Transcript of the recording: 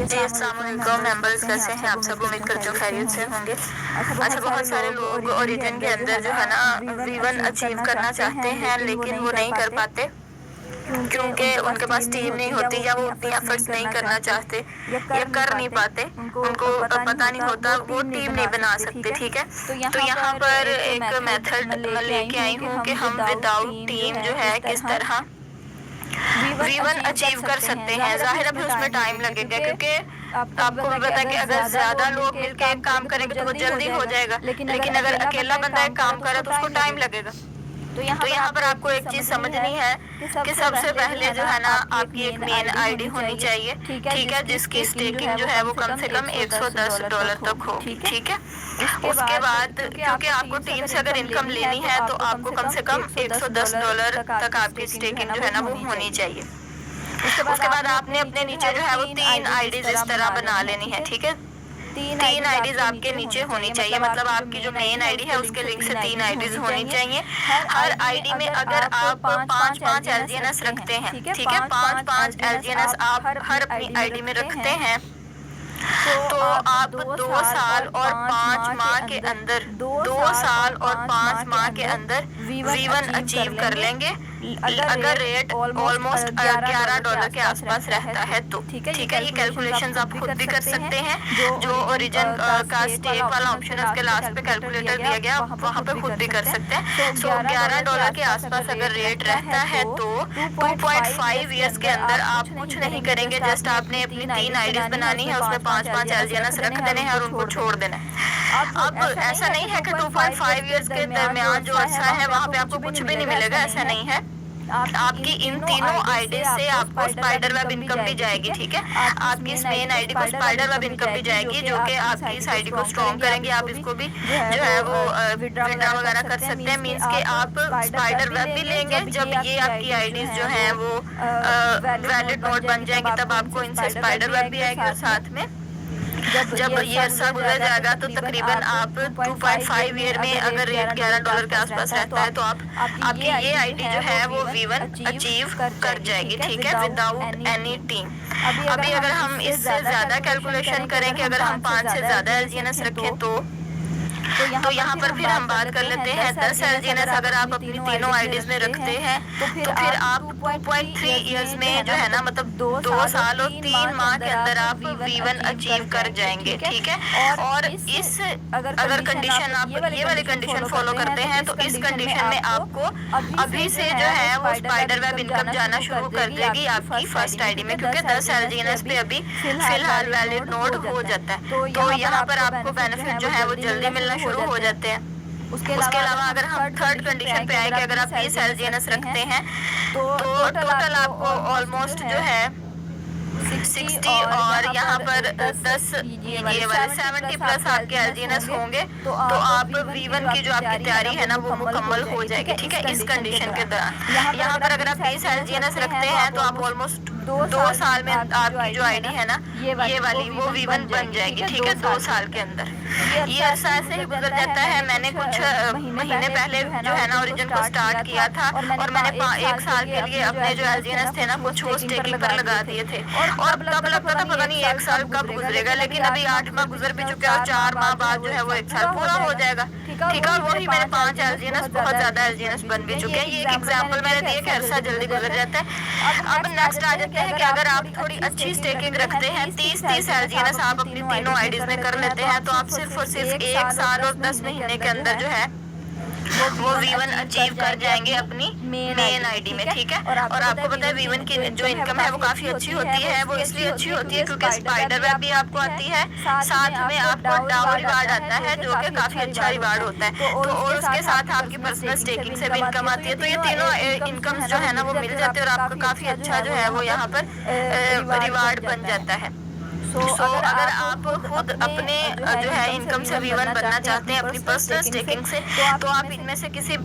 जी अस्सलाम वालेकुम मेंबर्स, कैसे हैं आप सब? उम्मीद करती हूँ खैरियत से होंगे। अच्छा, बहुत सारे लोग ओरिजिन के अंदर जो है ना V1 अचीव करना चाहते हैं, लेकिन वो नहीं कर पाते क्योंकि उनके पास टीम नहीं होती, या वो उतनी एफर्ट्स नहीं करना चाहते या कर नहीं पाते, उनको पता नहीं होता, वो टीम नहीं बना सकते। ठीक है, तो यहाँ पर एक मेथड मैं लेके आई हूँ कि हम विदाउट टीम जो है किस तरह V1 अचीव कर सकते हैं। जाहिर है उसमें टाइम लगेगा, क्योंकि आपको भी पता है कि अगर ज्यादा लोग मिलकर एक काम करेंगे तो वो जल्दी हो जाएगा, लेकिन अगर अकेला बंदा एक काम करे तो उसको टाइम लगेगा। तो यहाँ पर आपको एक चीज समझनी है कि सबसे पहले जो है ना आपकी एक मेन आईडी होनी चाहिए, ठीक है, जिसकी स्टेकिंग जो है वो कम से कम $110 तक हो। ठीक है, उसके बाद क्योंकि आपको टीम से अगर इनकम लेनी है तो आपको कम से कम $110 तक आपकी स्टेकिंग जो है ना वो होनी चाहिए। उसके बाद आपने अपने नीचे जो है वो 3 आईडीज इस तरह बना लेनी है। ठीक है, 3 आईडीज आपके नीचे होनी चाहिए, मतलब आपकी जो मेन आईडी है उसके लिंक से 3 आईडीज होनी चाहिए। हर आईडी में अगर आप 5-5 LGNS रखते हैं, ठीक है, 5-5 LGNS आप हर अपनी आईडी में रखते हैं, तो आप 2 साल और 5 माह के अंदर 2 साल और 5 माह के अंदर V1 अचीव कर लेंगे, अगर रेट ऑलमोस्ट $11 के आसपास रहता है तो। ठीक है, ये कैलकुलेशंस आप खुद भी कर सकते हैं। जो ओरिजिन का स्टेक वाला ऑप्शन है उसके लास्ट पे कैलकुलेटर दिया गया, वहाँ पे खुद भी कर सकते हैं। सो $11 के आसपास अगर रेट रहता है तो 2.5 ईयर्स के अंदर आप कुछ नहीं करेंगे, जस्ट आपने अपनी 3 आईडीज बनानी है, उसमें 5-5 LGNS रख देने हैं और उनको छोड़ देना है। अब ऐसा नहीं है कि 2.5 ईयर्स के दरमियान जो अर्सा है वहाँ पे आपको कुछ भी नहीं मिलेगा, ऐसा नहीं है। आपकी इन तीनों आईडी से आपको स्पाइडर वेब इनकम भी जाएगी। ठीक है, आपकी इस मेन आईडी को स्पाइडर वेब इनकम भी जाएगी, जो कि आपकी इस आईडी को स्ट्रॉन्ग करेंगे। आप इसको भी जो है वो विड्रॉ वगैरह कर सकते हैं, मींस के आप स्पाइडर वेब भी लेंगे। जब ये आपकी आईडीज जो हैं वो वैलिड नोट बन जाएंगी तब आपको इनसे स्पाइडर वेब भी आएगी, और साथ में जब ये अरसा गुजर जाएगा तो तकरीबन आप 2.5 ईयर में अगर रेट $11 के आसपास रहता है तो आपकी ये आईडी जो है वो V1 अचीव कर जाएगी। ठीक है, विदाउट एनी टीम। अभी अगर हम इससे ज्यादा कैलकुलेशन करें कि अगर हम 5 से ज्यादा LGNS रखें तो यहाँ पर फिर हम बात कर लेते हैं 10 LGNS अगर आप अपनी तीनों आईडीज में रखते हैं तो फिर आप 2.3 ईयर्स में जो है ना, मतलब 2 साल और 3 माह के अंदर आप V1 अचीव कर जाएंगे। ठीक है, और इस अगर कंडीशन आप ये वाली कंडीशन फॉलो करते हैं तो इस कंडीशन में आपको अभी से जो है वो स्पाइडर वेब इनकम जाना शुरू कर देगी आपकी फर्स्ट आईडी में, क्योंकि 10 LGNS पे अभी फिलहाल वैलिड नोट हो जाता है। तो यहाँ पर आपको बेनिफिट जो है वो जल्दी मिलना शुरू हो जाते हैं। उसके अलावा अगर हम थर्ड कंडीशन पे आए कि अगर आप 20 LGNS रखते हैं तो टोटल आपको ऑलमोस्ट जो है 60 और यहाँ पर 10 ये वाले 70 प्लस आपके LGNS होंगे, तो आप V1 की जो आपकी तैयारी है ना वो मुकम्मल हो जाएगी। ठीक है, इस कंडीशन के दौरान यहाँ पर अगर आप 20 LGNS रखते हैं तो आप ऑलमोस्ट 2 साल में आपकी जो आईडी है ना ये वाली वो V1 बन जाएगी। ठीक है, 2 साल के अंदर। ये अरसा ऐसे ही गुजर जाता है। मैंने कुछ महीने पहले जो है ना ओरिजिन को स्टार्ट किया था और मैंने 1 साल के लिए अपने जो LGNS थे ना कुछ वो स्टेकिंग पर लगा दिए थे, और तब लगता था पता नहीं 1 साल कब गुजरेगा, लेकिन अभी 8 माह गुजर भी चुके हैं और 4 माह बाद जो है वो 1 साल पूरा हो जाएगा। ठीक है, और वही मेरे 5 LGNS बहुत ज्यादा LGNS बन भी चुके हैं। ये एक एग्जाम्पल मैंने दिया कि अरसा जल्दी गुजर जाता है। अब नेक्स्ट आ जाते हैं कि अगर आप थोड़ी अच्छी स्टेकिंग रखते हैं, 30 LGNS आप अपनी तीनों आईडीज में कर लेते हैं, तो आप सिर्फ और सिर्फ 1 साल और 10 महीने के अंदर जो है वो V1 अचीव कर जाएंगे अपनी मेन आईडी में। ठीक है, और आपको पता है V1 की जो इनकम है वो काफी अच्छी होती है। वो इसलिए अच्छी होती है क्योंकि स्पाइडर वेब भी आपको आती है, साथ में आपको डाउ रिवार्ड आता है जो कि काफी अच्छा रिवार्ड होता है, तो और उसके साथ आपकी पर्सनल स्टेकिंग से भी इनकम आती है। तो ये तीनों इनकम्स जो है ना वो मिल जाते हैं और आपका काफी अच्छा जो है वो यहाँ पर रिवार्ड बन जाता है। अगर आप खुद अपने जो है इनकम से V1 बनना चाहते हैं अपनी पर्सनल स्टेकिंग से, तो आप इनमें से किसी